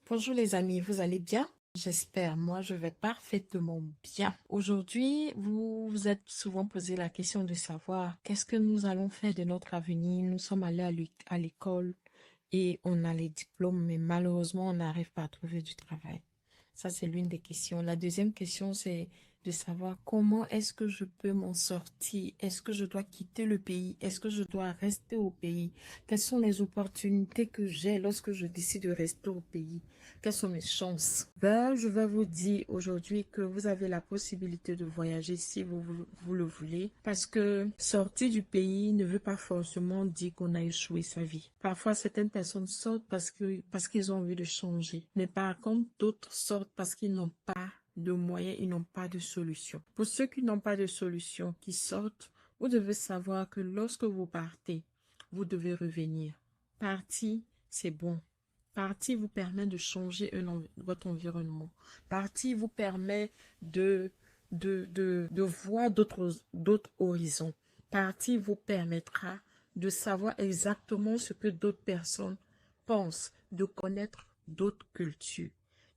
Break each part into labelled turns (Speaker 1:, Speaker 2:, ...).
Speaker 1: Bonjour les amis, vous allez bien? J'espère, moi je vais parfaitement bien. Aujourd'hui, vous vous êtes souvent posé la question de savoir qu'est-ce que nous allons faire de notre avenir. Nous sommes allés à l'école et on a les diplômes, mais malheureusement, on n'arrive pas à trouver du travail. Ça, c'est l'une des questions. La deuxième question, c'est de savoir comment est-ce que je peux m'en sortir? Est-ce que je dois quitter le pays? Est-ce que je dois rester au pays? Quelles sont les opportunités que j'ai lorsque je décide de rester au pays? Quelles sont mes chances? Je vais vous dire aujourd'hui que vous avez la possibilité de voyager si vous le voulez, parce que sortir du pays ne veut pas forcément dire qu'on a échoué sa vie. Parfois, certaines personnes sortent parce qu'ils ont envie de changer, mais par contre, d'autres sortent parce qu'ils n'ont pas de moyens, ils n'ont pas de solution. Pour ceux qui n'ont pas de solution, qui sortent, vous devez savoir que lorsque vous partez, vous devez revenir. Partir, c'est bon. Partir vous permet de changer votre environnement. Partir vous permet de voir d'autres horizons. Partir vous permettra de savoir exactement ce que d'autres personnes pensent, de connaître d'autres cultures.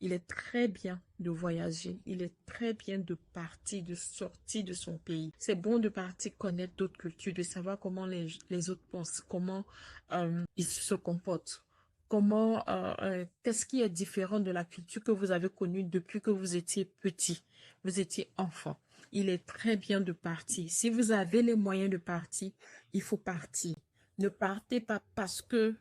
Speaker 1: Il est très bien de voyager, il est très bien de partir, de sortir de son pays. C'est bon de partir connaître d'autres cultures, de savoir comment les autres pensent, comment ils se comportent. Qu'est-ce qui est différent de la culture que vous avez connue depuis que vous étiez petit, vous étiez enfant. Il est très bien de partir. Si vous avez les moyens de partir, il faut partir. Ne partez pas parce que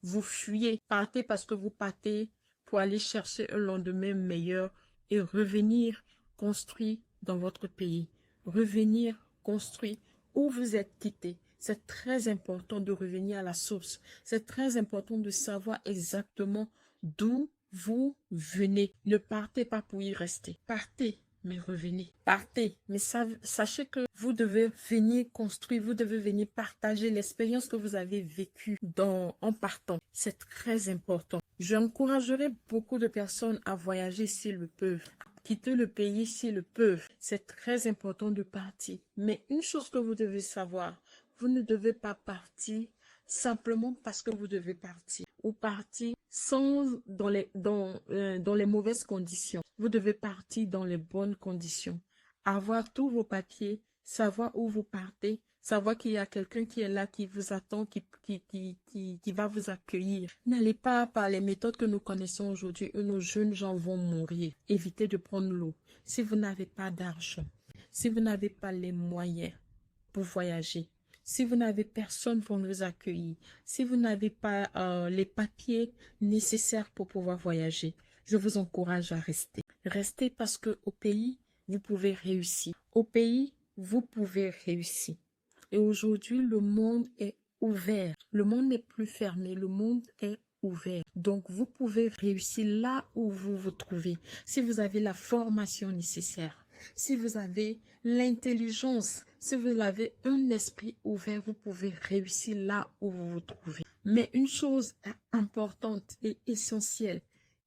Speaker 1: vous fuyez. Partez parce que vous partez pour aller chercher un lendemain meilleur et revenir construire dans votre pays. Revenir construire où vous êtes quitté. C'est très important de revenir à la source. C'est très important de savoir exactement d'où vous venez. Ne partez pas pour y rester. Partez, mais revenez. Partez, mais sachez que vous devez venir construire, vous devez venir partager l'expérience que vous avez vécue en partant. C'est très important. J'encouragerai beaucoup de personnes à voyager s'ils le peuvent. Quitter le pays s'ils le peuvent. C'est très important de partir. Mais une chose que vous devez savoir, vous ne devez pas partir simplement parce que vous devez partir ou partir dans les mauvaises conditions. Vous devez partir dans les bonnes conditions. Avoir tous vos papiers, savoir où vous partez, savoir qu'il y a quelqu'un qui est là, qui vous attend, qui va vous accueillir. N'allez pas par les méthodes que nous connaissons aujourd'hui où nos jeunes gens vont mourir. Évitez de prendre l'eau. Si vous n'avez pas d'argent, si vous n'avez pas les moyens pour voyager, si vous n'avez personne pour nous accueillir, si vous n'avez pas les papiers nécessaires pour pouvoir voyager, je vous encourage à rester. Restez parce que au pays, vous pouvez réussir. Au pays, vous pouvez réussir. Et aujourd'hui, le monde est ouvert. Le monde n'est plus fermé, le monde est ouvert. Donc, vous pouvez réussir là où vous vous trouvez. Si vous avez la formation nécessaire, si vous avez l'intelligence, si vous avez un esprit ouvert, vous pouvez réussir là où vous vous trouvez. Mais une chose importante et essentielle,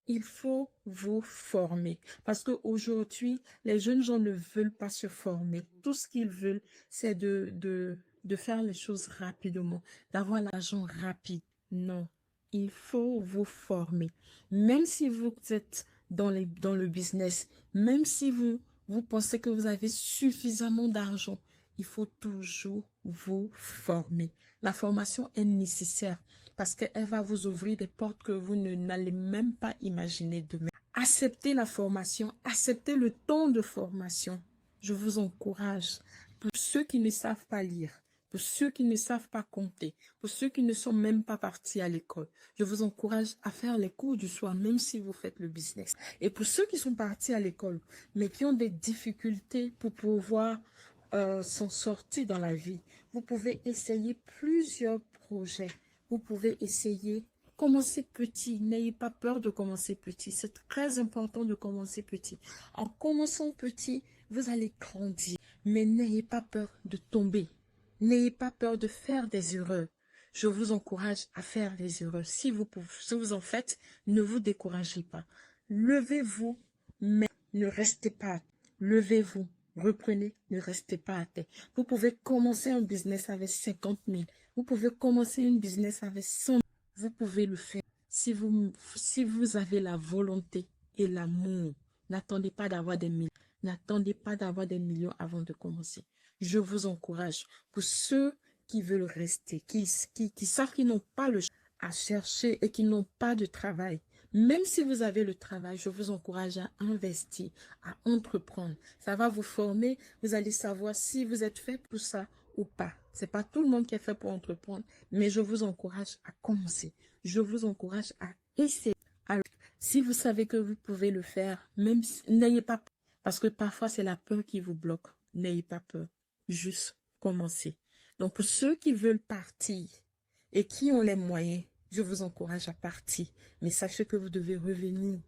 Speaker 1: il faut vous former. Parce qu'aujourd'hui, les jeunes gens ne veulent pas se former. Tout ce qu'ils veulent, c'est de faire les choses rapidement, d'avoir l'argent rapide. Non, il faut vous former. Même si vous êtes dans le business, même si vous pensez que vous avez suffisamment d'argent, il faut toujours vous former. La formation est nécessaire parce qu'elle va vous ouvrir des portes que vous n'allez même pas imaginer demain. Acceptez la formation, acceptez le temps de formation. Je vous encourage. Pour ceux qui ne savent pas lire, pour ceux qui ne savent pas compter, pour ceux qui ne sont même pas partis à l'école, je vous encourage à faire les cours du soir, même si vous faites le business. Et pour ceux qui sont partis à l'école, mais qui ont des difficultés pour pouvoir s'en sortir dans la vie, vous pouvez essayer plusieurs projets. Vous pouvez essayer, commencer petit. N'ayez pas peur de commencer petit. C'est très important de commencer petit. En commençant petit, vous allez grandir. Mais n'ayez pas peur de tomber. N'ayez pas peur de faire des erreurs. Je vous encourage à faire des erreurs. Si vous en faites, ne vous découragez pas. Levez-vous, mais ne restez pas. Levez-vous, reprenez, ne restez pas à terre. Vous pouvez commencer un business avec 50 000. Vous pouvez commencer une business avec 100 000. Vous pouvez le faire. Si vous avez la volonté et l'amour, n'attendez pas d'avoir des millions. N'attendez pas d'avoir des millions avant de commencer. Je vous encourage. Pour ceux qui veulent rester, qui savent qu'ils n'ont pas le choix à chercher et qui n'ont pas de travail, même si vous avez le travail, je vous encourage à investir, à entreprendre. Ça va vous former. Vous allez savoir si vous êtes fait pour ça ou pas. C'est pas tout le monde qui est fait pour entreprendre, mais je vous encourage à commencer. Je vous encourage à essayer. Alors, si vous savez que vous pouvez le faire, même si, n'ayez pas peur, parce que parfois c'est la peur qui vous bloque. N'ayez pas peur. Juste commencez. Donc, pour ceux qui veulent partir et qui ont les moyens, je vous encourage à partir. Mais sachez que vous devez revenir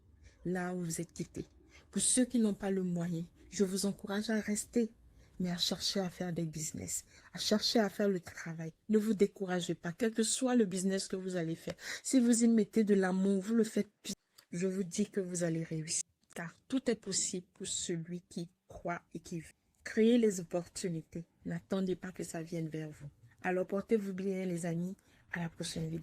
Speaker 1: là où vous êtes quitté. Pour ceux qui n'ont pas le moyen, je vous encourage à rester, mais à chercher à faire des business, à chercher à faire le travail. Ne vous découragez pas, quel que soit le business que vous allez faire. Si vous y mettez de l'amour, vous le faites bien, je vous dis que vous allez réussir. Car tout est possible pour celui qui croit et qui veut. Créez les opportunités. N'attendez pas que ça vienne vers vous. Alors portez-vous bien les amis. À la prochaine vidéo.